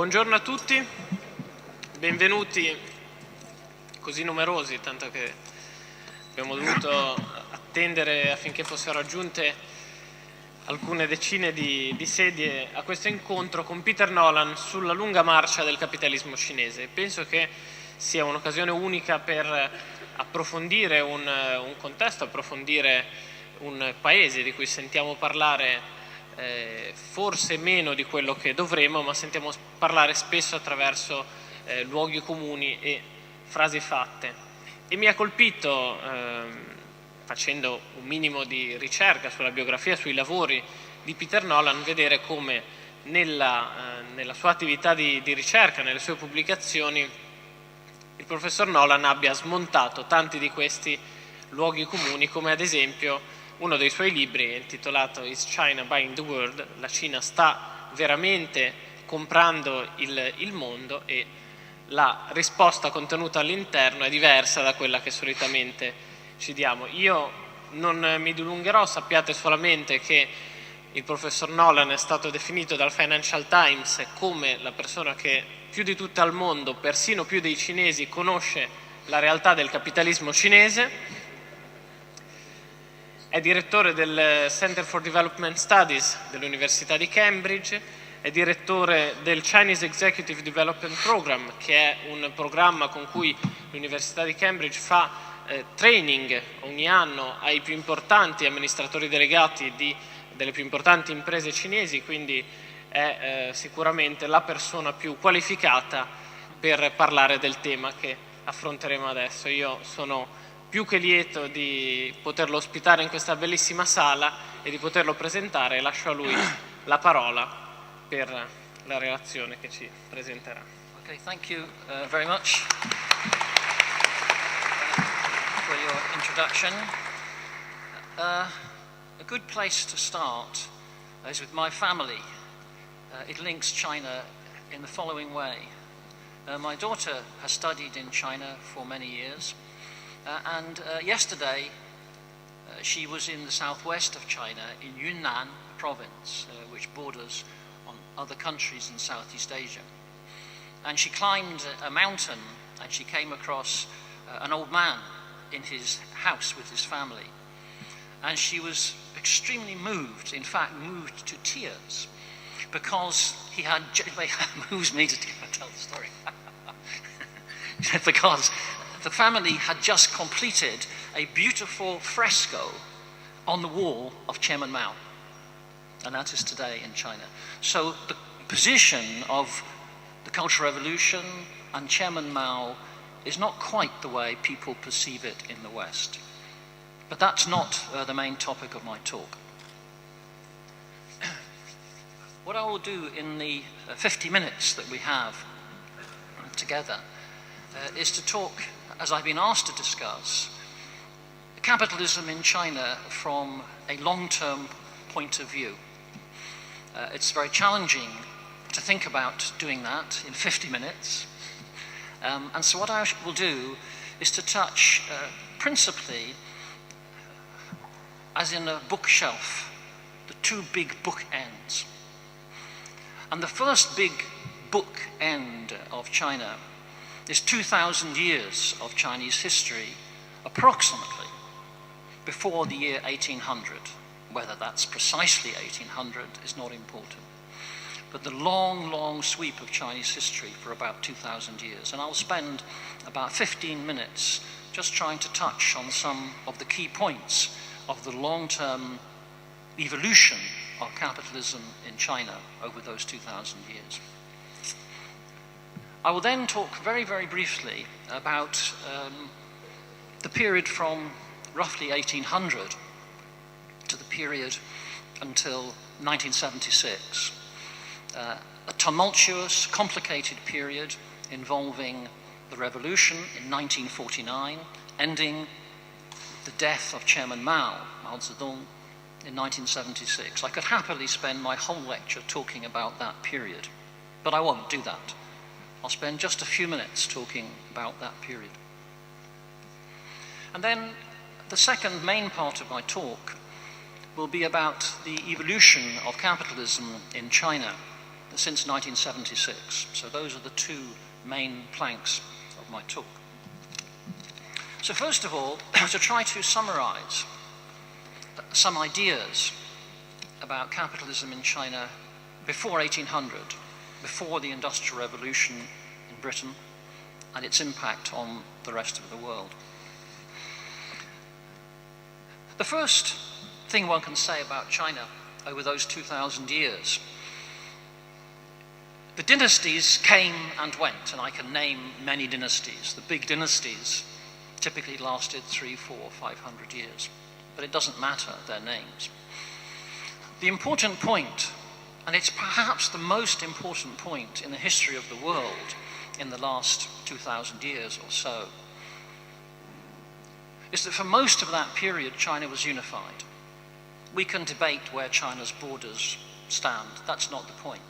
Buongiorno a tutti, benvenuti così numerosi, tanto che abbiamo dovuto attendere affinché fossero raggiunte alcune decine di sedie a questo incontro con Peter Nolan sulla lunga marcia del capitalismo cinese. Penso che sia un'occasione unica per approfondire un contesto, approfondire un paese di cui sentiamo parlare forse meno di quello che dovremmo, ma sentiamo parlare spesso attraverso luoghi comuni e frasi fatte. E mi ha colpito, facendo un minimo di ricerca sulla biografia, sui lavori di Peter Nolan, vedere come nella sua attività di ricerca, nelle sue pubblicazioni, il professor Nolan abbia smontato tanti di questi luoghi comuni, come ad esempio uno dei suoi libri intitolato Is China Buying the World? La Cina sta veramente comprando il mondo, e la risposta contenuta all'interno è diversa da quella che solitamente ci diamo. Io non mi dilungherò, sappiate solamente che il professor Nolan è stato definito dal Financial Times come la persona che più di tutte al mondo, persino più dei cinesi, conosce la realtà del capitalismo cinese. È direttore del Center for Development Studies dell'Università di Cambridge, è direttore del Chinese Executive Development Program, che è un programma con cui l'Università di Cambridge fa training ogni anno ai più importanti amministratori delegati delle più importanti imprese cinesi, quindi è sicuramente la persona più qualificata per parlare del tema che affronteremo adesso. Io sono più che lieto di poterlo ospitare in questa bellissima sala e di poterlo presentare, e lascio a lui la parola per la relazione che ci presenterà. Okay, thank you very much for your introduction. A good place to start is with my family. It links China in the following way. My daughter has studied in China for many years. And yesterday she was in the southwest of China, in Yunnan province, which borders on other countries in Southeast Asia. And she climbed a mountain and she came across an old man in his house with his family. And she was extremely moved, in fact moved to tears, because he had, moves me to tell the story, because the family had just completed a beautiful fresco on the wall of Chairman Mao, and that is today in China. So the position of the Cultural Revolution and Chairman Mao is not quite the way people perceive it in the West. But that's not the main topic of my talk. What I will do in the 50 minutes that we have together is to talk, as I've been asked to discuss, capitalism in China from a long-term point of view. It's very challenging to think about doing that in 50 minutes. And so what I will do is to touch principally, as in a bookshelf, the two big bookends. And the first big bookend of China is 2,000 years of Chinese history, approximately, before the year 1800. Whether that's precisely 1800 is not important. But the long, long sweep of Chinese history for about 2,000 years. And I'll spend about 15 minutes just trying to touch on some of the key points of the long-term evolution of capitalism in China over those 2,000 years. I will then talk very, very briefly about the period from roughly 1800 to the period until 1976. A tumultuous, complicated period involving the revolution in 1949, ending the death of Chairman Mao, Mao Zedong, in 1976. I could happily spend my whole lecture talking about that period, but I won't do that. I'll spend just a few minutes talking about that period. And then the second main part of my talk will be about the evolution of capitalism in China since 1976. So those are the two main planks of my talk. So first of all, to try to summarize some ideas about capitalism in China before 1800, before the Industrial Revolution in Britain, and its impact on the rest of the world. The first thing one can say about China over those 2,000 years, the dynasties came and went, and I can name many dynasties. The big dynasties typically lasted 300, 400, 500 years, but it doesn't matter their names. The important point, and it's perhaps the most important point in the history of the world in the last 2,000 years or so, is that for most of that period, China was unified. We can debate where China's borders stand. That's not the point.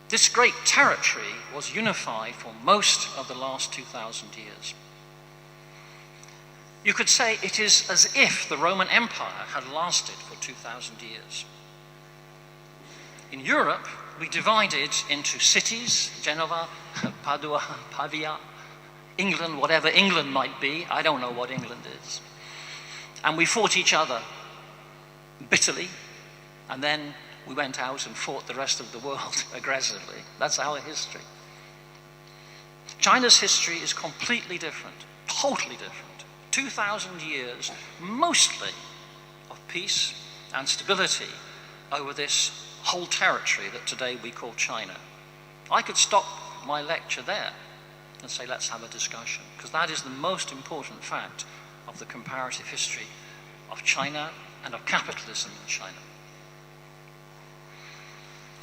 This great territory was unified for most of the last 2,000 years. You could say it is as if the Roman Empire had lasted for 2,000 years. In Europe, we divided into cities, Genova, Padua, Pavia, England, whatever England might be. I don't know what England is. And we fought each other bitterly, and then we went out and fought the rest of the world aggressively. That's our history. China's history is completely different, totally different. 2,000 years, mostly of peace and stability over this whole territory that today we call China. I could stop my lecture there and say, let's have a discussion, because that is the most important fact of the comparative history of China and of capitalism in China.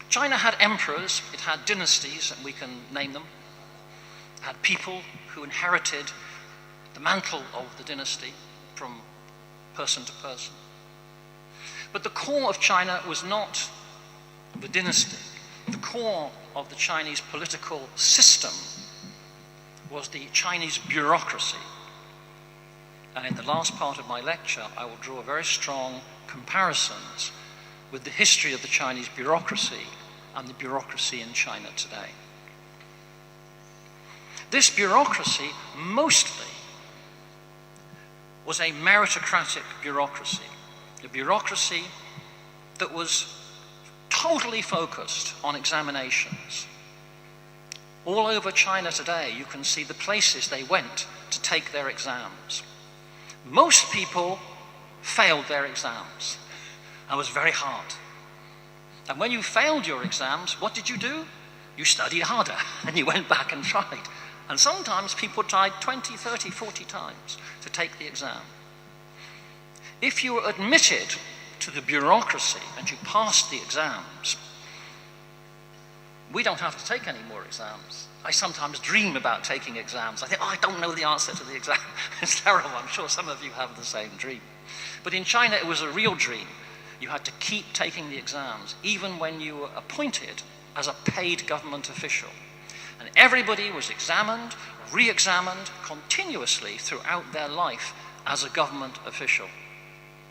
China had emperors, it had dynasties, and we can name them. It had people who inherited the mantle of the dynasty from person to person. But the core of China was not the dynasty. The core of the Chinese political system was the Chinese bureaucracy. And in the last part of my lecture, I will draw very strong comparisons with the history of the Chinese bureaucracy and the bureaucracy in China today. This bureaucracy mostly was a meritocratic bureaucracy, a bureaucracy that was totally focused on examinations. All over China today, you can see the places they went to take their exams. Most people failed their exams. It was very hard. And when you failed your exams, what did you do? You studied harder, and you went back and tried. And sometimes people tried 20, 30, 40 times to take the exam. If you were admitted to the bureaucracy and you passed the exams, we don't have to take any more exams. I sometimes dream about taking exams. I think, I don't know the answer to the exam. It's terrible. I'm sure some of you have the same dream. But in China, it was a real dream. You had to keep taking the exams, even when you were appointed as a paid government official. And everybody was examined, re-examined continuously throughout their life as a government official.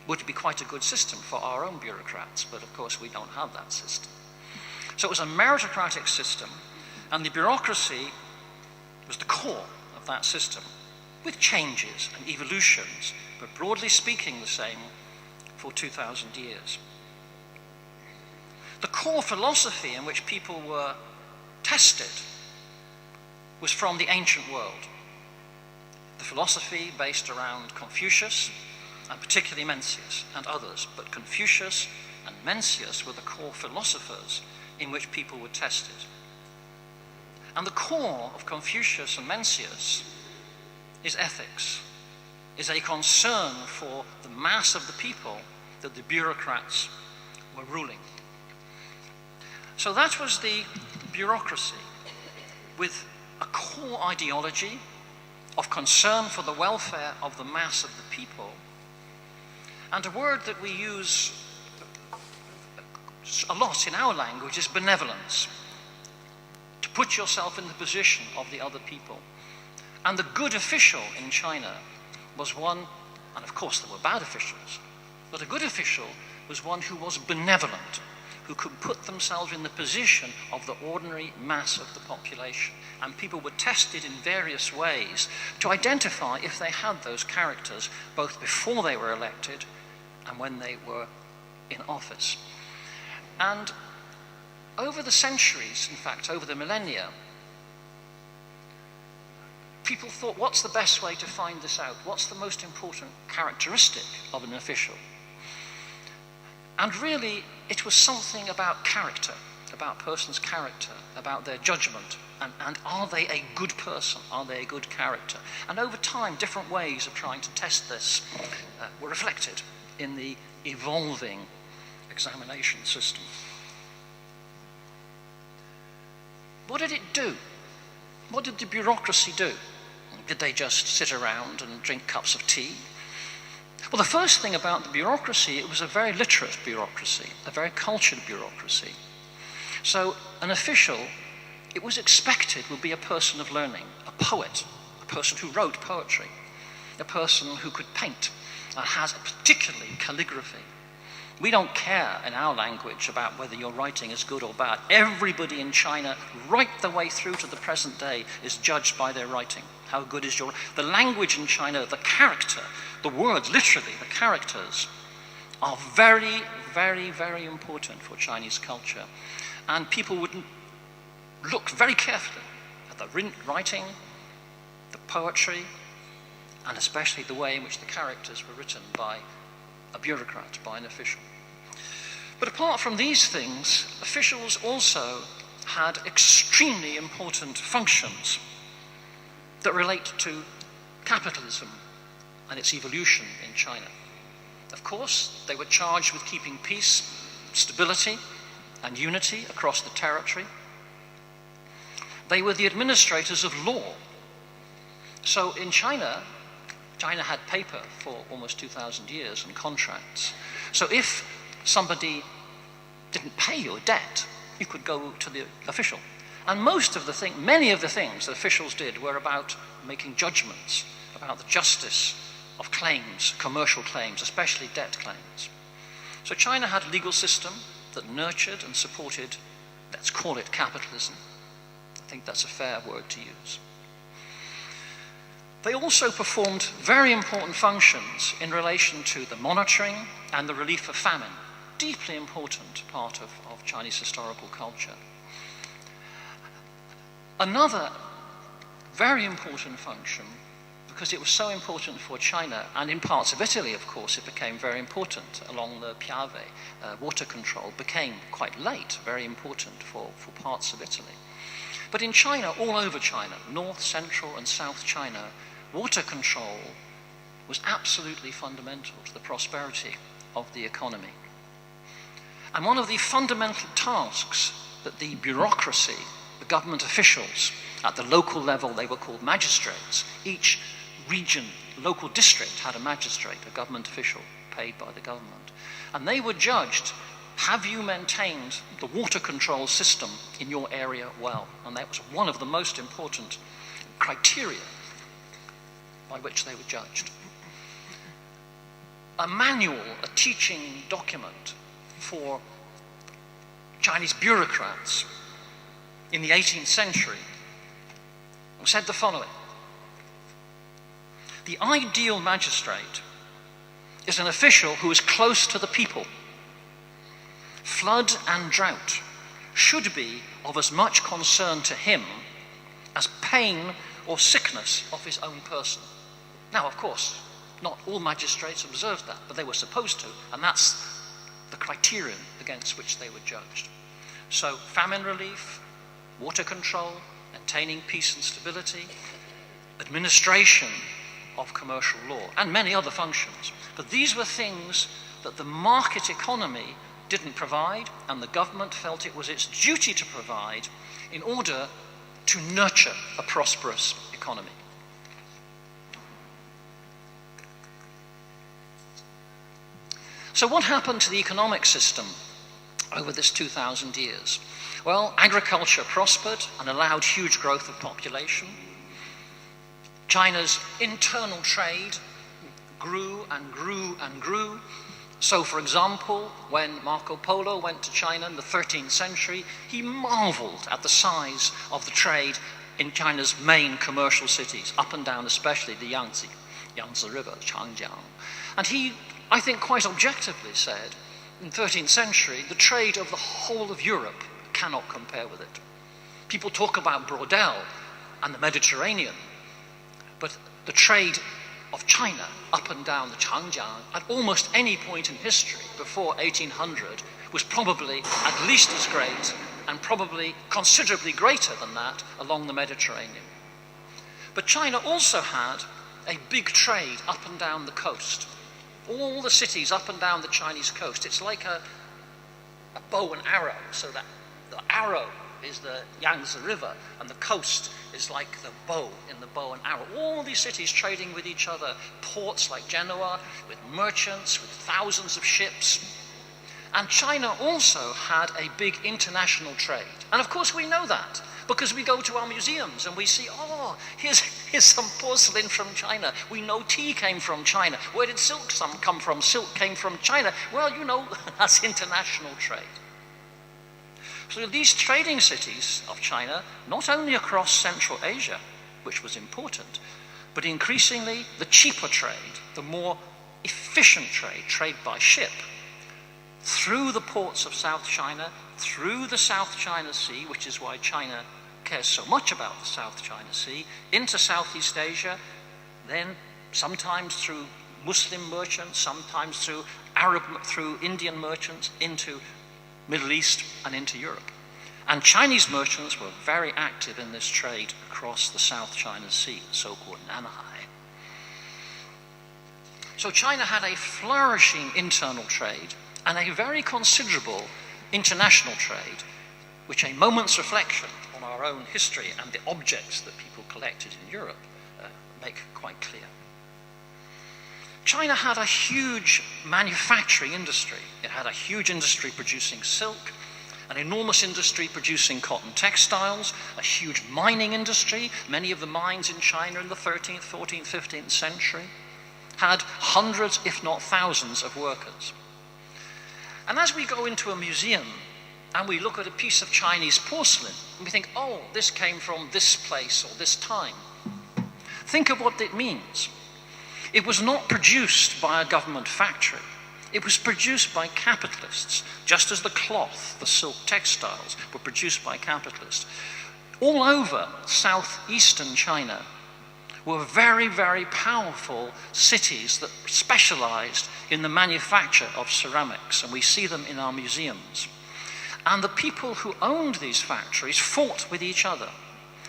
Would be quite a good system for our own bureaucrats, but of course we don't have that system. So it was a meritocratic system, and the bureaucracy was the core of that system, with changes and evolutions, but broadly speaking the same for 2,000 years. The core philosophy in which people were tested was from the ancient world. The philosophy based around Confucius, and particularly Mencius and others, but Confucius and Mencius were the core philosophers in which people were tested. And the core of Confucius and Mencius is ethics, is a concern for the mass of the people that the bureaucrats were ruling. So that was the bureaucracy, with a core ideology of concern for the welfare of the mass of the people, and a word that we use a lot in our language is benevolence, to put yourself in the position of the other people. And the good official in China was one, and of course there were bad officials, but a good official was one who was benevolent, who could put themselves in the position of the ordinary mass of the population. And people were tested in various ways to identify if they had those characters, both before they were elected and when they were in office. And over the centuries, in fact, over the millennia, people thought, what's the best way to find this out? What's the most important characteristic of an official? And really, it was something about character, about a person's character, about their judgment, and are they a good person? Are they a good character? And over time, different ways of trying to test this were reflected in the evolving examination system. What did it do? What did the bureaucracy do? Did they just sit around and drink cups of tea? Well, the first thing about the bureaucracy, it was a very literate bureaucracy, a very cultured bureaucracy. So an official, it was expected, would be a person of learning, a poet, a person who wrote poetry, a person who could paint, and has particularly calligraphy. We don't care in our language about whether your writing is good or bad. Everybody in China, right the way through to the present day, is judged by their writing. How good is your... The language in China, the character, the words, literally, the characters, are very, very, very important for Chinese culture. And people would look very carefully at the writing, the poetry, and especially the way in which the characters were written by a bureaucrat, by an official. But apart from these things, officials also had extremely important functions that relate to capitalism and its evolution in China. Of course, they were charged with keeping peace, stability, and unity across the territory. They were the administrators of law. So in China had paper for almost 2,000 years and contracts. So if somebody didn't pay your debt, you could go to the official. And many of the things that officials did were about making judgments about the justice of claims, commercial claims, especially debt claims. So China had a legal system that nurtured and supported, let's call it capitalism. I think that's a fair word to use. They also performed very important functions in relation to the monitoring and the relief of famine, deeply important part of Chinese historical culture. Another very important function, because it was so important for China, and in parts of Italy, of course, it became very important along the Piave. Water control became quite late, very important for parts of Italy. But in China, all over China, North, Central, and South China, water control was absolutely fundamental to the prosperity of the economy. And one of the fundamental tasks that the bureaucracy, the government officials, at the local level, they were called magistrates. Each region, local district had a magistrate, a government official paid by the government. And they were judged, have you maintained the water control system in your area well? And that was one of the most important criteria by which they were judged. A manual, a teaching document for Chinese bureaucrats in the 18th century said the following: the ideal magistrate is an official who is close to the people. Flood and drought should be of as much concern to him as pain or sickness of his own person. Now, of course, not all magistrates observed that, but they were supposed to, and that's the criterion against which they were judged. So, famine relief, water control, maintaining peace and stability, administration of commercial law, and many other functions. But these were things that the market economy didn't provide, and the government felt it was its duty to provide in order to nurture a prosperous economy. So what happened to the economic system over this 2,000 years? Well, agriculture prospered and allowed huge growth of population. China's internal trade grew and grew and grew, So, for example, when Marco Polo went to China in the 13th century, he marveled at the size of the trade in China's main commercial cities, up and down especially the Yangtze River, Changjiang. And he, I think, quite objectively said, in the 13th century, the trade of the whole of Europe cannot compare with it. People talk about Bordeaux and the Mediterranean, but the trade of China up and down the Changjiang at almost any point in history before 1800 was probably at least as great and probably considerably greater than that along the Mediterranean. But China also had a big trade up and down the coast. All the cities up and down the Chinese coast, it's like a bow and arrow, so that the arrow is the Yangtze River, and the coast is like the bow in the bow and arrow. All these cities trading with each other, ports like Genoa, with merchants, with thousands of ships. And China also had a big international trade. And of course we know that, because we go to our museums and we see, oh, here's some porcelain from China. We know tea came from China. Where did silk come from? Silk came from China. Well, you know, that's international trade. So these trading cities of China, not only across Central Asia, which was important, but increasingly the cheaper trade, the more efficient trade by ship, through the ports of South China, through the South China Sea, which is why China cares so much about the South China Sea, into Southeast Asia, then sometimes through Muslim merchants, sometimes through Indian merchants, into Middle East and into Europe. And Chinese merchants were very active in this trade across the South China Sea, the so-called Nanhai. So China had a flourishing internal trade and a very considerable international trade, which a moment's reflection on our own history and the objects that people collected in Europe make quite clear. China had a huge manufacturing industry. It had a huge industry producing silk, an enormous industry producing cotton textiles, a huge mining industry. Many of the mines in China in the 13th, 14th, 15th century had hundreds, if not thousands, of workers. And as we go into a museum and we look at a piece of Chinese porcelain, and we think, oh, this came from this place or this time, think of what it means. It was not produced by a government factory. It was produced by capitalists, just as the cloth, the silk textiles, were produced by capitalists. All over southeastern China were very, very powerful cities that specialized in the manufacture of ceramics, and we see them in our museums. And the people who owned these factories fought with each other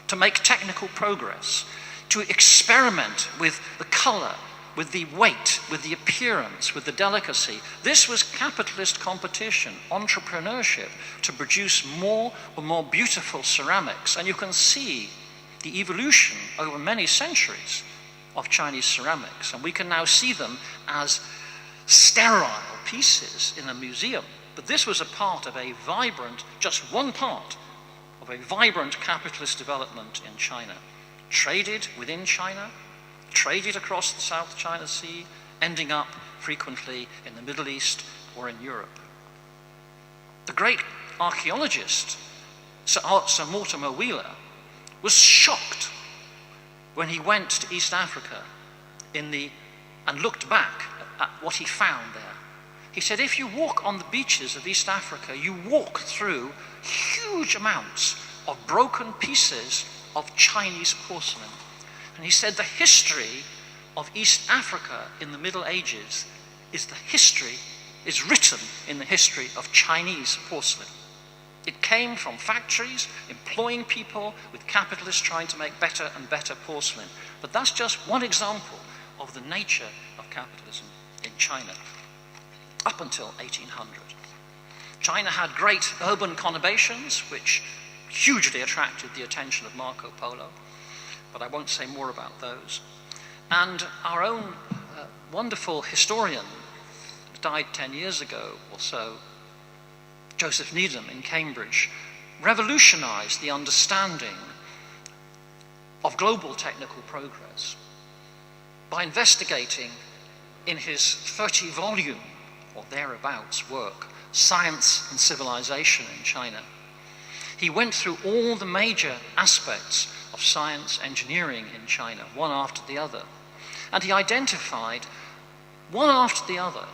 to make technical progress, to experiment with the color, with the weight, with the appearance, with the delicacy. This was capitalist competition, entrepreneurship, to produce more and more beautiful ceramics. And you can see the evolution over many centuries of Chinese ceramics. And we can now see them as sterile pieces in a museum. But this was a part of a vibrant, just one part of a vibrant capitalist development in China. Traded within China, traded across the South China Sea, ending up frequently in the Middle East or in Europe. The great archaeologist, Sir Mortimer Wheeler, was shocked when he went to East Africa and looked back at what he found there. He said, if you walk on the beaches of East Africa, you walk through huge amounts of broken pieces of Chinese porcelain. And he said the history of East Africa in the Middle Ages is written in the history of Chinese porcelain. It came from factories employing people, with capitalists trying to make better and better porcelain. But that's just one example of the nature of capitalism in China up until 1800. China had great urban conurbations, which hugely attracted the attention of Marco Polo, but I won't say more about those. And our own wonderful historian, died 10 years ago or so, Joseph Needham in Cambridge, revolutionized the understanding of global technical progress by investigating in his 30-volume or thereabouts work, Science and Civilization in China. He went through all the major aspects of science engineering in China, one after the other, and he identified one after the other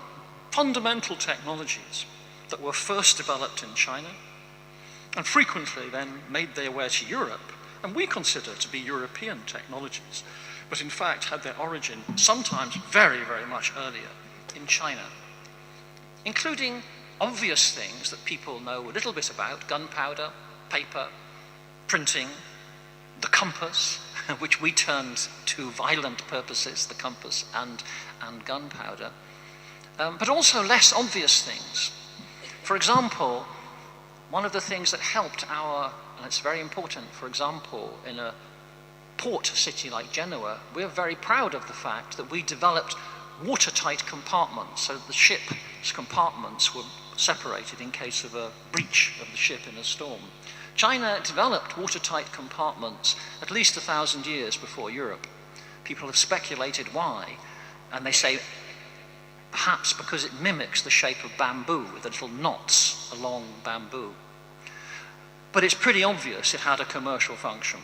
fundamental technologies that were first developed in China and frequently then made their way to Europe, and we consider to be European technologies, but in fact had their origin sometimes very, very much earlier in China, including obvious things that people know a little bit about: gunpowder, paper, printing, the compass, which we turned to violent purposes, the compass and gunpowder, but also less obvious things. For example, one of the things that helped and it's very important, for example, in a port city like Genoa, we're very proud of the fact that we developed watertight compartments, so the ship's compartments were separated in case of a breach of the ship in a storm. China developed watertight compartments at least 1,000 years before Europe. People have speculated why, and they say perhaps because it mimics the shape of bamboo with the little knots along bamboo. But it's pretty obvious it had a commercial function.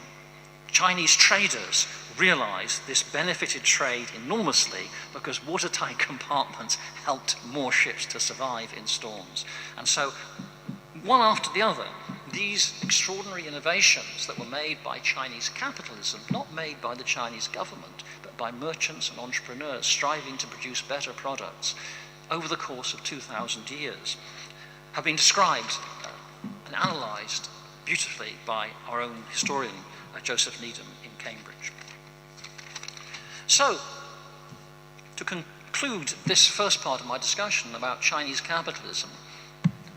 Chinese traders realized this benefited trade enormously because watertight compartments helped more ships to survive in storms. And so, one after the other, these extraordinary innovations that were made by Chinese capitalism, not made by the Chinese government, but by merchants and entrepreneurs striving to produce better products over the course of 2,000 years, have been described and analysed beautifully by our own historian, Joseph Needham in Cambridge. So, to conclude this first part of my discussion about Chinese capitalism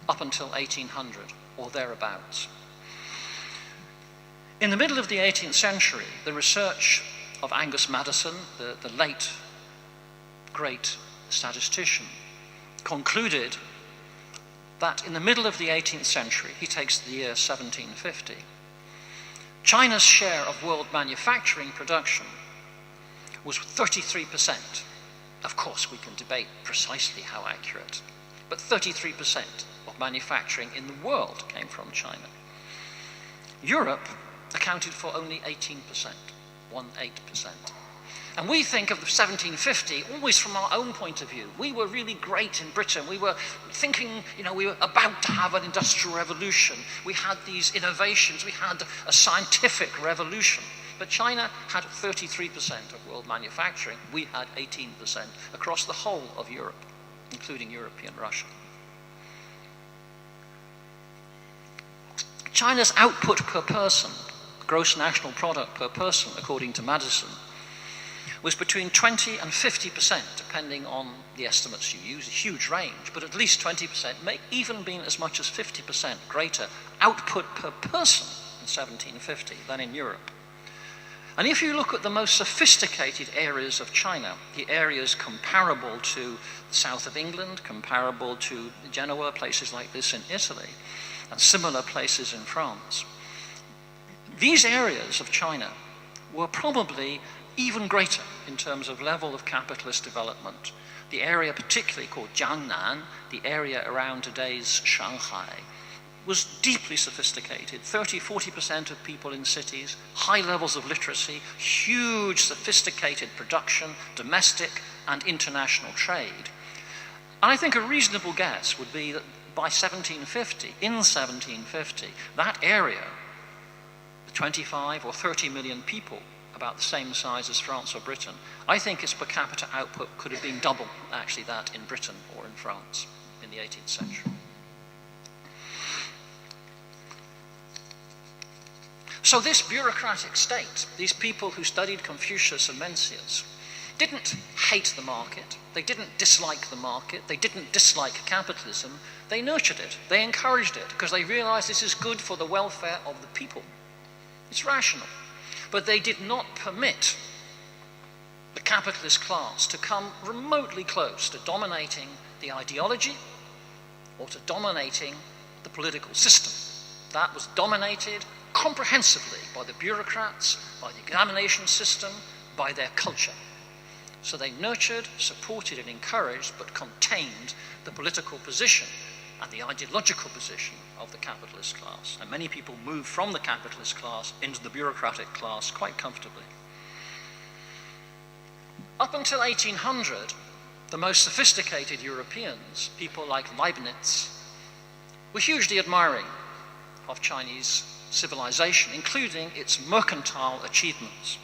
up until 1800 or thereabouts. In the middle of the 18th century, the research of Angus Maddison, the late great statistician, concluded that in the middle of the 18th century, he takes the year 1750, China's share of world manufacturing production was 33%. Of course, we can debate precisely how accurate, but 33% of manufacturing in the world came from China. Europe accounted for only 18%, 18%. And we think of the 1750 always from our own point of view. We were really great in Britain. We were thinking, we were about to have an industrial revolution. We had these innovations. We had a scientific revolution. But China had 33% of world manufacturing. We had 18% across the whole of Europe, including European Russia. China's output per person, gross national product per person, according to Maddison, was between 20 and 50%, depending on the estimates you use, a huge range, but at least 20%, may even been as much as 50% greater output per person in 1750 than in Europe. And if you look at the most sophisticated areas of China, the areas comparable to the south of England, comparable to Genoa, places like this in Italy, and similar places in France, these areas of China were probably even greater in terms of level of capitalist development. The area particularly called Jiangnan, the area around today's Shanghai, was deeply sophisticated. 30-40% of people in cities, high levels of literacy, huge sophisticated production, domestic and international trade. And I think a reasonable guess would be that by 1750, that area, 25 or 30 million people, about the same size as France or Britain, I think its per capita output could have been double, actually, that in Britain or in France in the 18th century. So this bureaucratic state, these people who studied Confucius and Mencius, didn't hate the market, they didn't dislike the market, they didn't dislike capitalism, they nurtured it, they encouraged it, because they realized this is good for the welfare of the people. It's rational. But they did not permit the capitalist class to come remotely close to dominating the ideology or to dominating the political system. That was dominated comprehensively by the bureaucrats, by the examination system, by their culture. So they nurtured, supported, and encouraged, but contained the political position and the ideological position of the capitalist class. And many people moved from the capitalist class into the bureaucratic class quite comfortably. Up until 1800, the most sophisticated Europeans, people like Leibniz, were hugely admiring of Chinese civilization, including its mercantile achievements.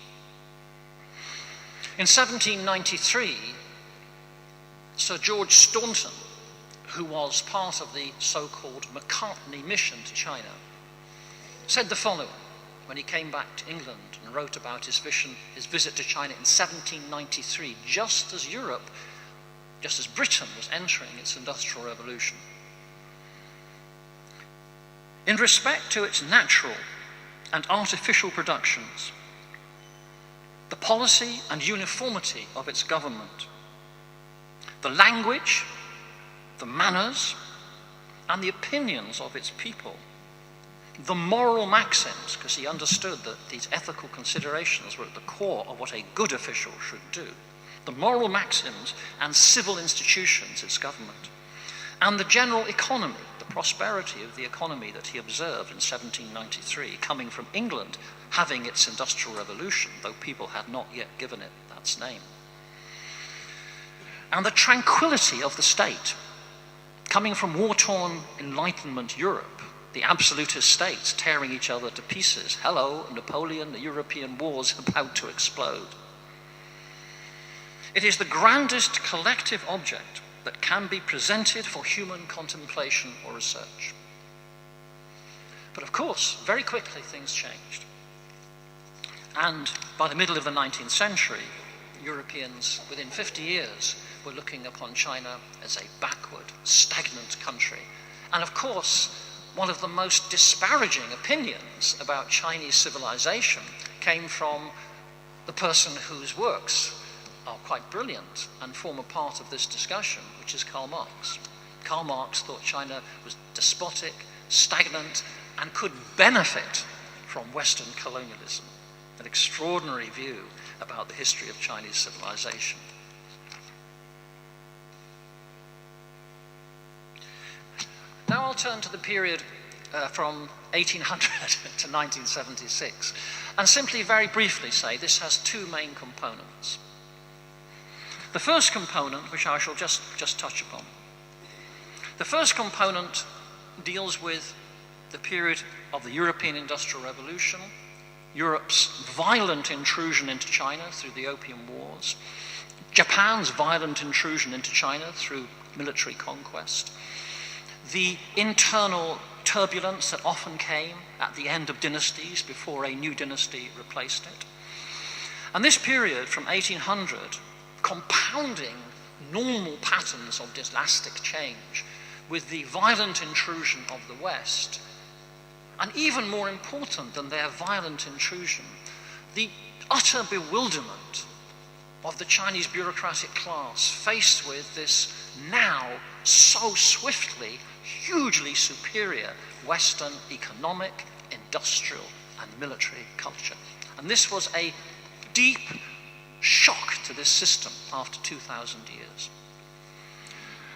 In 1793, Sir George Staunton, who was part of the so-called Macartney mission to China, said the following when he came back to England and wrote about his visit to China in 1793, just as Britain was entering its industrial revolution. In respect to its natural and artificial productions, the policy and uniformity of its government, the language, the manners, and the opinions of its people, the moral maxims, because he understood that these ethical considerations were at the core of what a good official should do, the moral maxims and civil institutions, its government, and the general economy, the prosperity of the economy that he observed in 1793, coming from England, having its industrial revolution, though people had not yet given it that name. And the tranquility of the state, coming from war-torn Enlightenment Europe, the absolutist states tearing each other to pieces. Hello, Napoleon, the European wars about to explode. It is the grandest collective object that can be presented for human contemplation or research. But of course, very quickly things changed. And by the middle of the 19th century, Europeans, within 50 years, were looking upon China as a backward, stagnant country. And of course, one of the most disparaging opinions about Chinese civilization came from the person whose works are quite brilliant and form a part of this discussion, which is Karl Marx. Karl Marx thought China was despotic, stagnant, and could benefit from Western colonialism. An extraordinary view about the history of Chinese civilization. Now I'll turn to the period from 1800 to 1976, and simply very briefly say this has two main components. The first component, which I shall just touch upon. The first component deals with the period of the European Industrial Revolution, Europe's violent intrusion into China through the Opium Wars, Japan's violent intrusion into China through military conquest, the internal turbulence that often came at the end of dynasties before a new dynasty replaced it. And this period from 1800, compounding normal patterns of elastic change with the violent intrusion of the West, and even more important than their violent intrusion, the utter bewilderment of the Chinese bureaucratic class faced with this now so swiftly, hugely superior Western economic, industrial, and military culture. And this was a deep shock to this system after 2,000 years.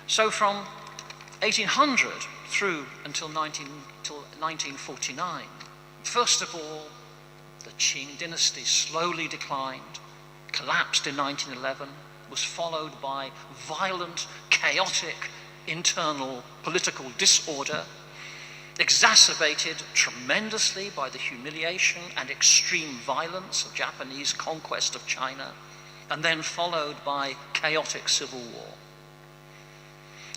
So from 1800 through until 1949, first of all, the Qing dynasty slowly declined, collapsed in 1911, was followed by violent, chaotic, internal political disorder, exacerbated tremendously by the humiliation and extreme violence of Japanese conquest of China, and then followed by chaotic civil war.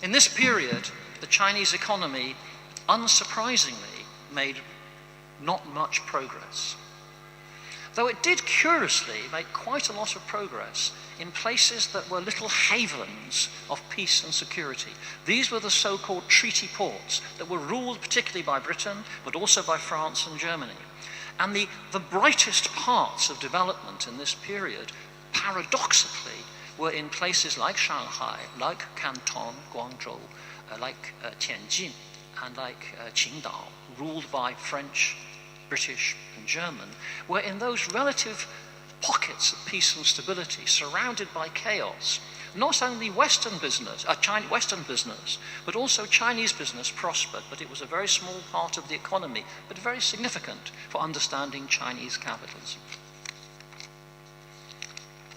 In this period, the Chinese economy, unsurprisingly, made not much progress. Though it did curiously make quite a lot of progress in places that were little havens of peace and security. These were the so-called treaty ports that were ruled particularly by Britain, but also by France and Germany. And the brightest parts of development in this period, paradoxically, were in places like Shanghai, like Canton, Guangzhou, like Tianjin, and like Qingdao, ruled by French, British, and German, where in those relative pockets of peace and stability, surrounded by chaos. Not only Western business, but also Chinese business prospered, but it was a very small part of the economy, but very significant for understanding Chinese capitalism.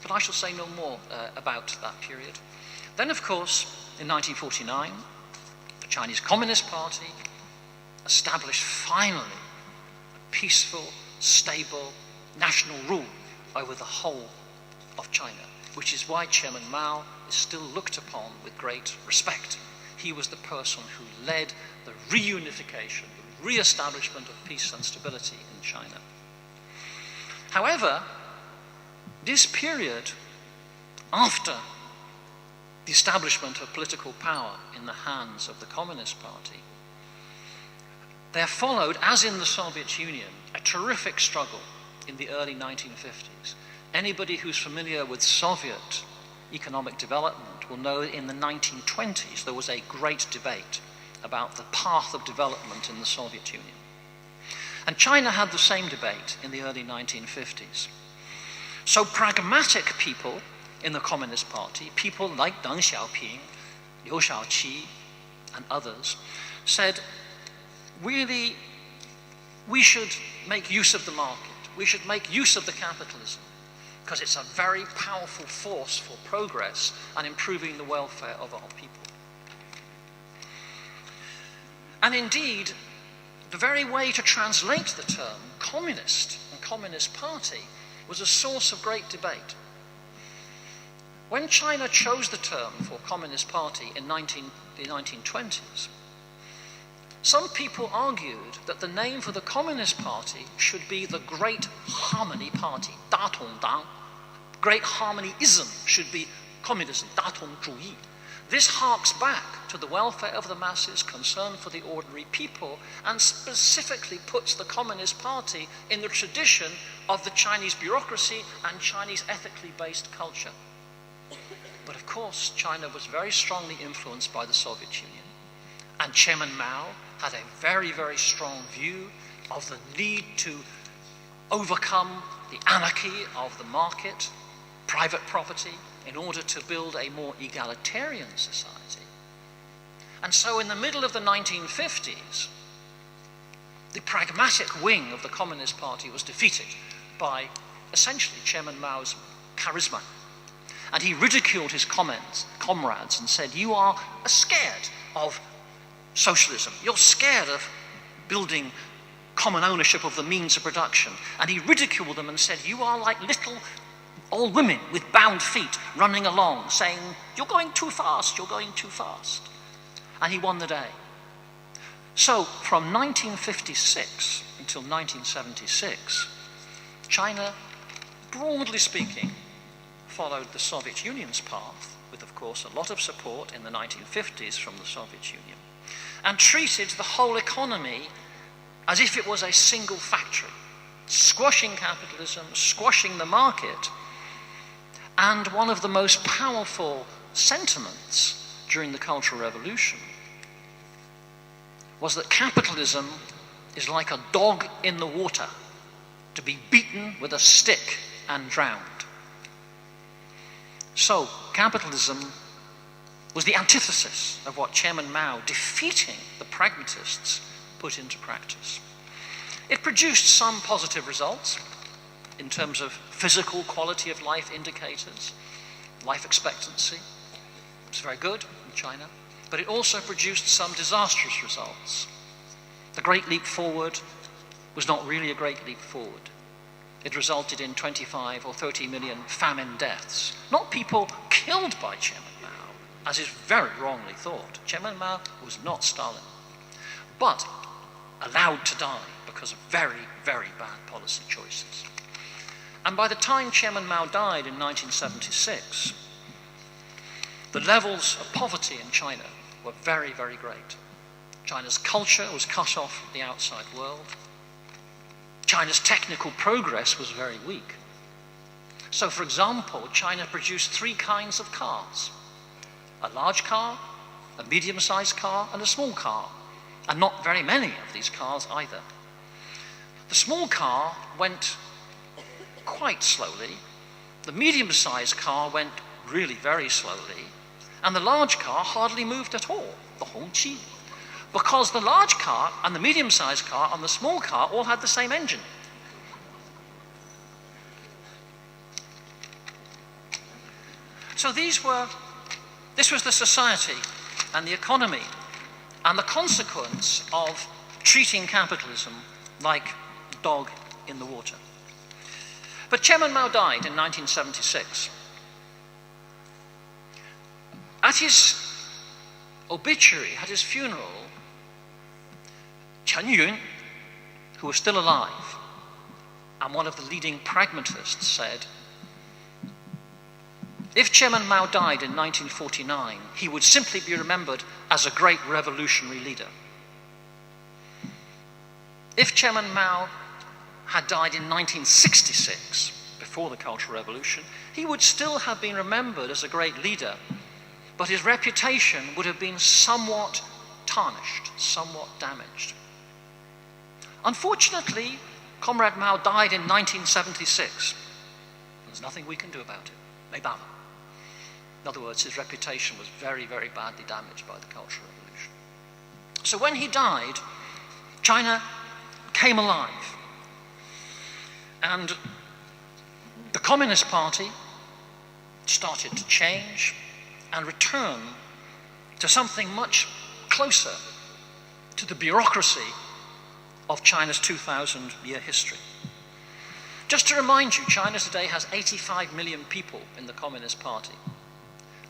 But I shall say no more about that period. Then, of course, in 1949, the Chinese Communist Party established finally a peaceful, stable, national rule over the whole of China, which is why Chairman Mao is still looked upon with great respect. He was the person who led the reunification, the re-establishment of peace and stability in China. However, this period, after the establishment of political power in the hands of the Communist Party, there followed, as in the Soviet Union, a terrific struggle in the early 1950s. Anybody who's familiar with Soviet economic development will know that in the 1920s there was a great debate about the path of development in the Soviet Union. And China had the same debate in the early 1950s. So pragmatic people in the Communist Party, people like Deng Xiaoping, Liu Shaoqi, and others, said, really, we should make use of the market. We should make use of the capitalism, because it's a very powerful force for progress and improving the welfare of our people. And indeed, the very way to translate the term communist and Communist Party was a source of great debate. When China chose the term for Communist Party in the 1920s, some people argued that the name for the Communist Party should be the Great Harmony Party, 大统党. Great Harmonyism should be communism, 大统主义. This harks back to the welfare of the masses, concern for the ordinary people, and specifically puts the Communist Party in the tradition of the Chinese bureaucracy and Chinese ethically based culture. But of course, China was very strongly influenced by the Soviet Union. And Chairman Mao had a very, very strong view of the need to overcome the anarchy of the market, private property, in order to build a more egalitarian society. And so in the middle of the 1950s, the pragmatic wing of the Communist Party was defeated by essentially Chairman Mao's charisma. And he ridiculed his comrades and said, you are scared of socialism. You're scared of building common ownership of the means of production. And he ridiculed them and said, you are like little old women with bound feet running along saying, you're going too fast, you're going too fast. And he won the day. So from 1956 until 1976, China, broadly speaking, followed the Soviet Union's path, with of course a lot of support in the 1950s from the Soviet Union, and treated the whole economy as if it was a single factory, squashing capitalism, squashing the market. And one of the most powerful sentiments during the Cultural Revolution was that capitalism is like a dog in the water, to be beaten with a stick and drowned. So capitalism was the antithesis of what Chairman Mao, defeating the pragmatists, put into practice. It produced some positive results in terms of physical quality of life indicators, life expectancy. It's very good in China, but it also produced some disastrous results. The Great Leap Forward was not really a great leap forward. It resulted in 25 or 30 million famine deaths, not people killed by Chairman Mao, as is very wrongly thought. Chairman Mao was not Stalin, but allowed to die because of very, very bad policy choices. And by the time Chairman Mao died in 1976, the levels of poverty in China were very, very great. China's culture was cut off from the outside world. China's technical progress was very weak. So, for example, China produced 3 kinds of cars: a large car, a medium-sized car, and a small car, and not very many of these cars either. The small car went quite slowly, the medium-sized car went really very slowly, and the large car hardly moved at all, the Hongqi, because the large car and the medium-sized car and the small car all had the same engine. So this was the society and the economy and the consequence of treating capitalism like dog in the water. But Chairman Mao died in 1976. At his obituary, at his funeral, Chen Yun, who was still alive and one of the leading pragmatists, said, if Chairman Mao died in 1949, he would simply be remembered as a great revolutionary leader. If Chairman Mao had died in 1966, before the Cultural Revolution, he would still have been remembered as a great leader, but his reputation would have been somewhat tarnished, somewhat damaged. Unfortunately, Comrade Mao died in 1976. There's nothing we can do about it. 没办法. In other words, his reputation was very, very badly damaged by the Cultural Revolution. So when he died, China came alive. And the Communist Party started to change and return to something much closer to the bureaucracy of China's 2,000-year history. Just to remind you, China today has 85 million people in the Communist Party,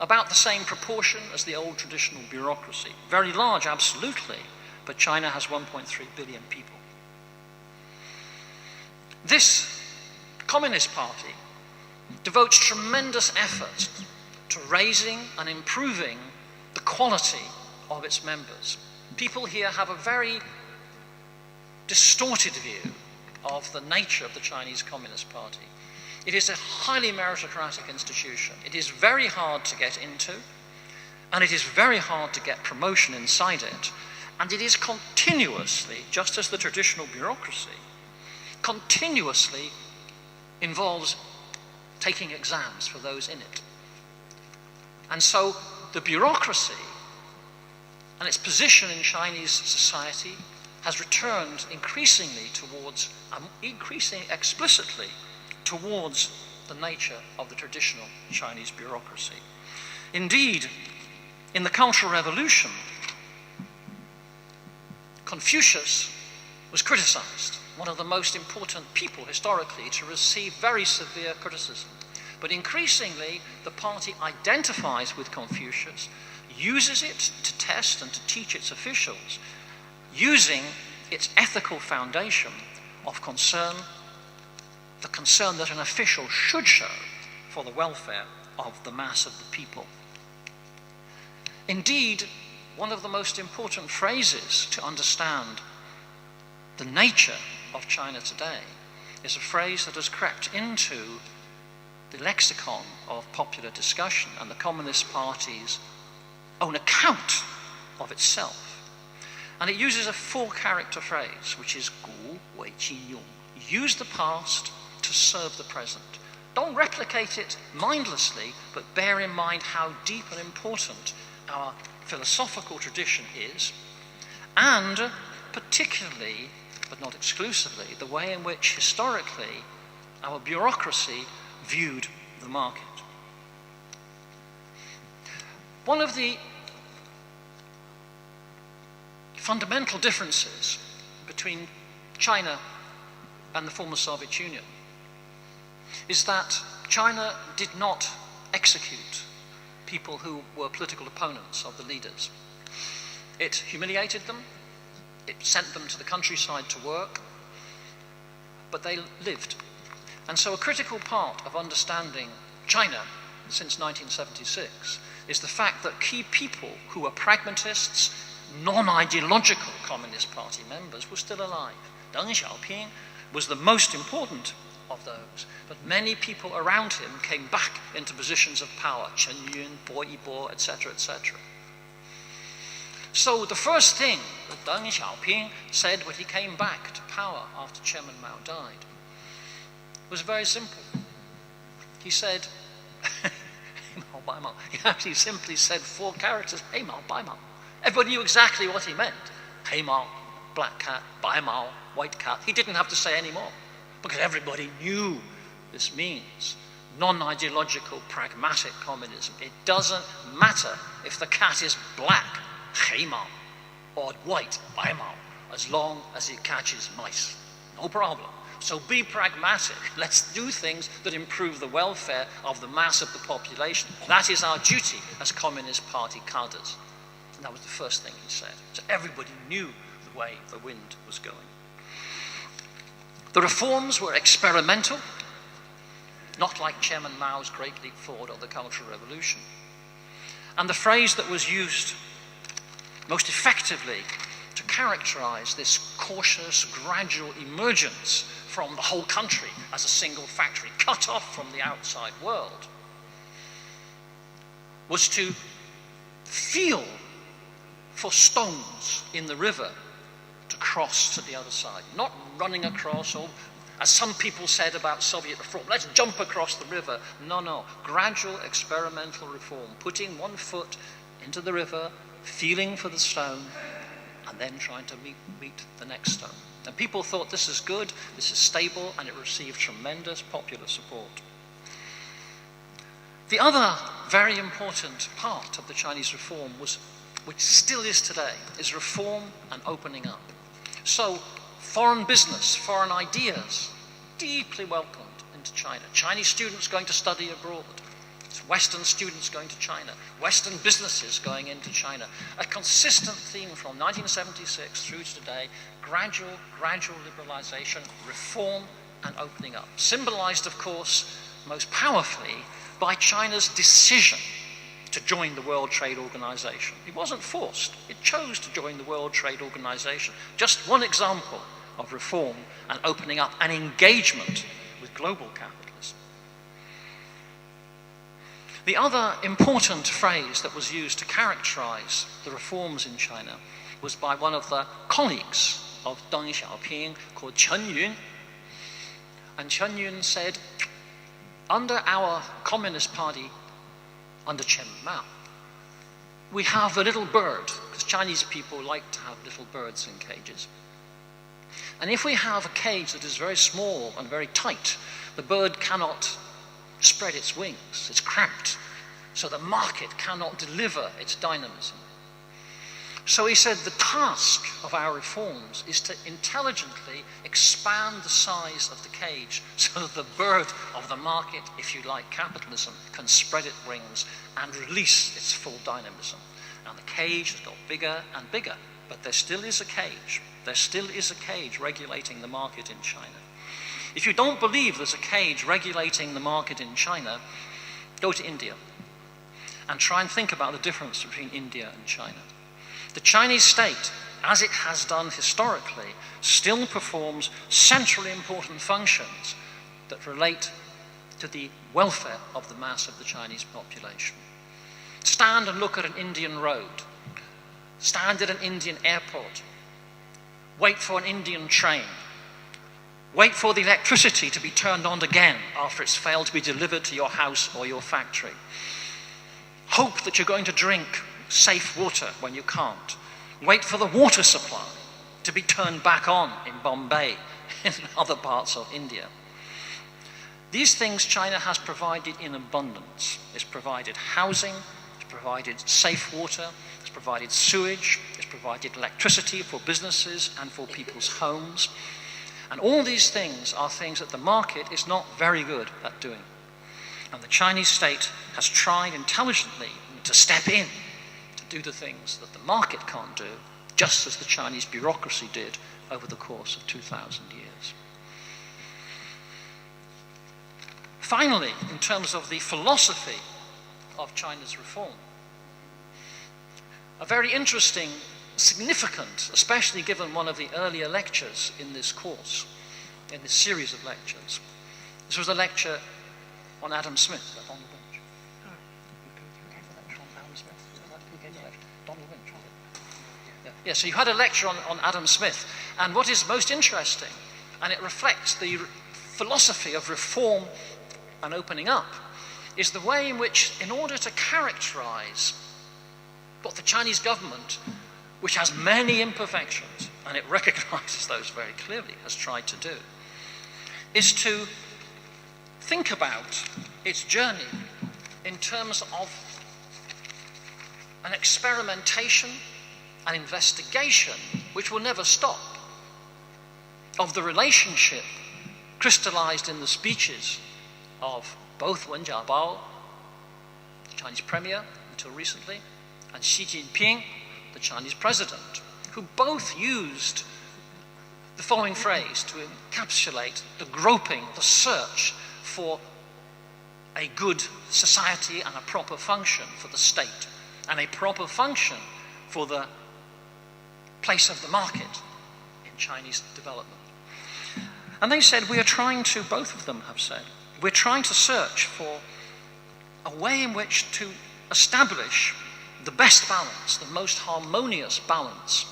about the same proportion as the old traditional bureaucracy. Very large, absolutely, but China has 1.3 billion people. This Communist Party devotes tremendous effort to raising and improving the quality of its members. People here have a very distorted view of the nature of the Chinese Communist Party. It is a highly meritocratic institution. It is very hard to get into, and it is very hard to get promotion inside it, and it is continuously, just as the traditional bureaucracy, continuously involves taking exams for those in it. And so the bureaucracy and its position in Chinese society has returned increasingly towards, increasingly explicitly towards the nature of the traditional Chinese bureaucracy. Indeed, in the Cultural Revolution, Confucius was criticized, one of the most important people historically to receive very severe criticism. But increasingly, the party identifies with Confucius, uses it to test and to teach its officials, using its ethical foundation of concern, the concern that an official should show for the welfare of the mass of the people. Indeed, one of the most important phrases to understand the nature of China today is a phrase that has crept into the lexicon of popular discussion and the Communist Party's own account of itself. And it uses a four-character phrase, which is gu wei jin yong. Use the past to serve the present. Don't replicate it mindlessly, but bear in mind how deep and important our philosophical tradition is, and particularly, but not exclusively, the way in which historically our bureaucracy viewed the market. One of the fundamental differences between China and the former Soviet Union is that China did not execute people who were political opponents of the leaders. It humiliated them, it sent them to the countryside to work, but they lived. And so a critical part of understanding China since 1976 is the fact that key people who were pragmatists, non-ideological Communist Party members were still alive. Deng Xiaoping was the most important of those, but many people around him came back into positions of power, Chen Yun, Bo Yibo, etc., etc. So the first thing that Deng Xiaoping said when he came back to power after Chairman Mao died was very simple. He said, he actually simply said 4 characters, Hei Mao, Bai Mao. Everybody knew exactly what he meant. Hei Mao, black cat, Bai Mao, white cat. He didn't have to say any more, because everybody knew this means non-ideological, pragmatic communism. It doesn't matter if the cat is black, Hei Mao, or white, Bai Mao, as long as it catches mice. No problem. So be pragmatic. Let's do things that improve the welfare of the mass of the population. That is our duty as Communist Party cadres. And that was the first thing he said. So everybody knew the way the wind was going. The reforms were experimental, not like Chairman Mao's Great Leap Forward or the Cultural Revolution. And the phrase that was used most effectively to characterize this cautious, gradual emergence from the whole country as a single factory, cut off from the outside world, was to feel for stones in the river to cross to the other side. Not running across, or as some people said about Soviet reform, let's jump across the river. No, gradual experimental reform, putting one foot into the river, feeling for the stone, and then trying to meet the next stone. And people thought this is good, this is stable, and it received tremendous popular support. The other very important part of the Chinese reform was, which still is today, is reform and opening up. So foreign business, foreign ideas, deeply welcomed into China. Chinese students going to study abroad. Western students going to China, Western businesses going into China. A consistent theme from 1976 through to today, gradual liberalization, reform and opening up. Symbolized, of course, most powerfully by China's decision to join the World Trade Organization. It wasn't forced, it chose to join the World Trade Organization. Just one example of reform and opening up and engagement with global capitalism. The other important phrase that was used to characterize the reforms in China was by one of the colleagues of Deng Xiaoping called Chen Yun. And Chen Yun said, under our Communist Party, under Chairman Mao, we have a little bird, because Chinese people like to have little birds in cages. And if we have a cage that is very small and very tight, the bird cannot spread its wings, it's cramped, so the market cannot deliver its dynamism. So he said the task of our reforms is to intelligently expand the size of the cage so that the bird of the market, if you like capitalism, can spread its wings and release its full dynamism. And the cage has got bigger and bigger, but there still is a cage. There still is a cage regulating the market in China. If you don't believe there's a cage regulating the market in China, go to India and try and think about the difference between India and China. The Chinese state, as it has done historically, still performs centrally important functions that relate to the welfare of the mass of the Chinese population. Stand and look at an Indian road. Stand at an Indian airport. Wait for an Indian train. Wait for the electricity to be turned on again after it's failed to be delivered to your house or your factory. Hope that you're going to drink safe water when you can't. Wait for the water supply to be turned back on in Bombay and in other parts of India. These things China has provided in abundance. It's provided housing, it's provided safe water, it's provided sewage, it's provided electricity for businesses and for people's homes. And all these things are things that the market is not very good at doing. And the Chinese state has tried intelligently to step in to do the things that the market can't do, just as the Chinese bureaucracy did over the course of 2,000 years. Finally, in terms of the philosophy of China's reform, a very interesting, significant, especially given one of the earlier lectures in this course, in this series of lectures. This was a lecture on Adam Smith. On the bench. You gave a lecture on Adam Smith. Who gave the lecture? Donald Lynch. Yeah, so you had a lecture on Adam Smith, and what is most interesting, and it reflects the philosophy of reform and opening up is the way in which, in order to characterize what the Chinese government, which has many imperfections, and it recognizes those very clearly, has tried to do, is to think about its journey in terms of an experimentation, an investigation, which will never stop, of the relationship crystallized in the speeches of both Wen Jiabao, the Chinese premier until recently, and Xi Jinping, the Chinese president, who both used the following phrase to encapsulate the groping, the search for a good society and a proper function for the state, and a proper function for the place of the market in Chinese development. And they said, we are trying to, both of them have said, we're trying to search for a way in which to establish the best balance, the most harmonious balance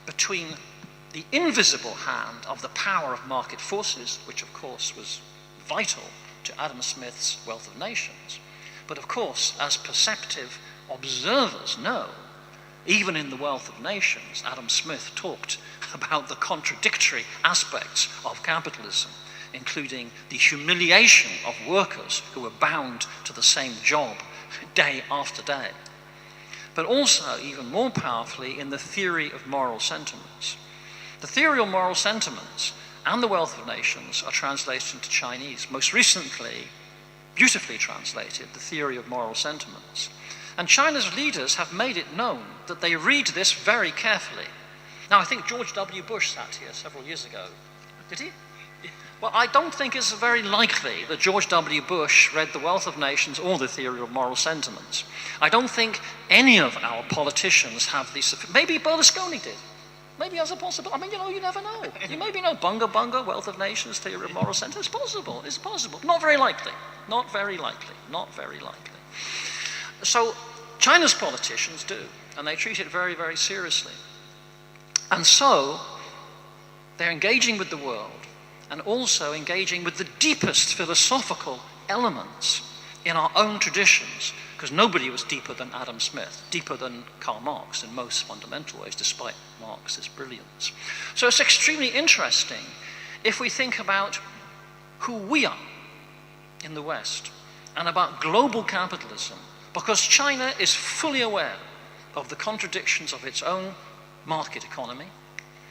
between the invisible hand of the power of market forces, which of course was vital to Adam Smith's Wealth of Nations, but of course, as perceptive observers know, even in the Wealth of Nations, Adam Smith talked about the contradictory aspects of capitalism, including the humiliation of workers who were bound to the same job day after day, but also, even more powerfully, in the theory of moral sentiments. The theory of moral sentiments and the Wealth of Nations are translated into Chinese. Most recently, beautifully translated, the theory of moral sentiments. And China's leaders have made it known that they read this very carefully. Now, I think George W. Bush sat here several years ago. Did he? Well, I don't think it's very likely that George W. Bush read The Wealth of Nations or the theory of moral sentiments. I don't think any of our politicians have these. Maybe Berlusconi did. Maybe as a possible. I mean, you never know. You maybe know Bunga Bunga, Wealth of Nations, theory of moral sentiments. It's possible. It's possible. Not very likely. Not very likely. Not very likely. So China's politicians do, and they treat it very, very seriously. And so they're engaging with the world and also engaging with the deepest philosophical elements in our own traditions, because nobody was deeper than Adam Smith, deeper than Karl Marx in most fundamental ways, despite Marx's brilliance. So it's extremely interesting if we think about who we are in the West and about global capitalism, because China is fully aware of the contradictions of its own market economy.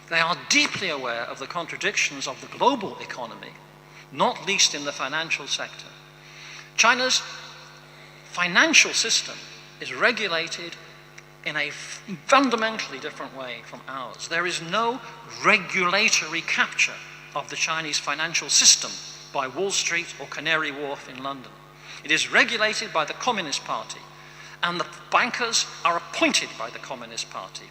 They are deeply aware of the contradictions of the global economy, not least in the financial sector. China's financial system is regulated in a fundamentally different way from ours. There is no regulatory capture of the Chinese financial system by Wall Street or Canary Wharf in London. It is regulated by the Communist Party, and the bankers are appointed by the Communist Party.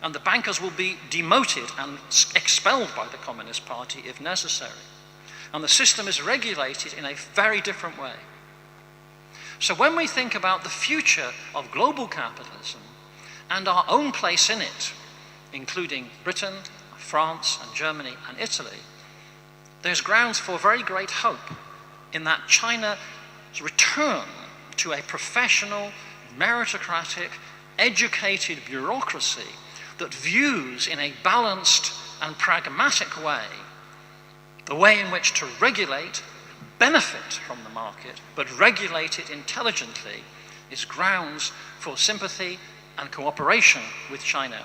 And the bankers will be demoted and expelled by the Communist Party if necessary. And the system is regulated in a very different way. So when we think about the future of global capitalism and our own place in it, including Britain, France, and Germany, and Italy, there's grounds for very great hope in that China's return to a professional, meritocratic, educated bureaucracy that views in a balanced and pragmatic way the way in which to regulate, benefit from the market, but regulate it intelligently, is grounds for sympathy and cooperation with China.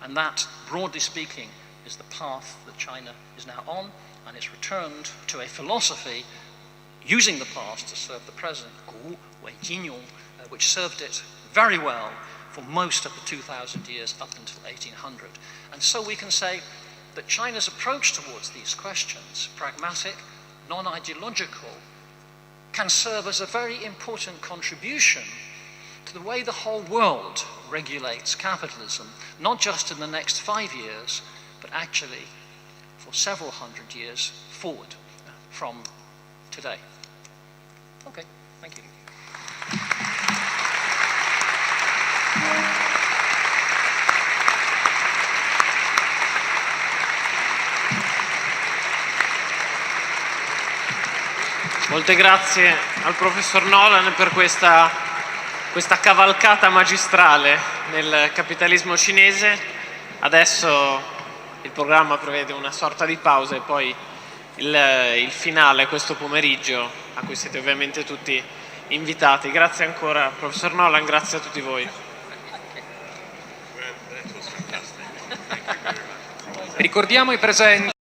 And that, broadly speaking, is the path that China is now on, and it's returned to a philosophy using the past to serve the present, which served it very well for most of the 2,000 years up until 1800. And so we can say that China's approach towards these questions, pragmatic, non-ideological, can serve as a very important contribution to the way the whole world regulates capitalism, not just in the next 5 years, but actually for several hundred years forward from today. Okay, thank you. Molte grazie al professor Nolan per questa cavalcata magistrale nel capitalismo cinese. Adesso il programma prevede una sorta di pausa e poi il finale questo pomeriggio, a cui siete ovviamente tutti invitati. Grazie ancora professor Nolan, grazie a tutti voi. Ricordiamo i presenti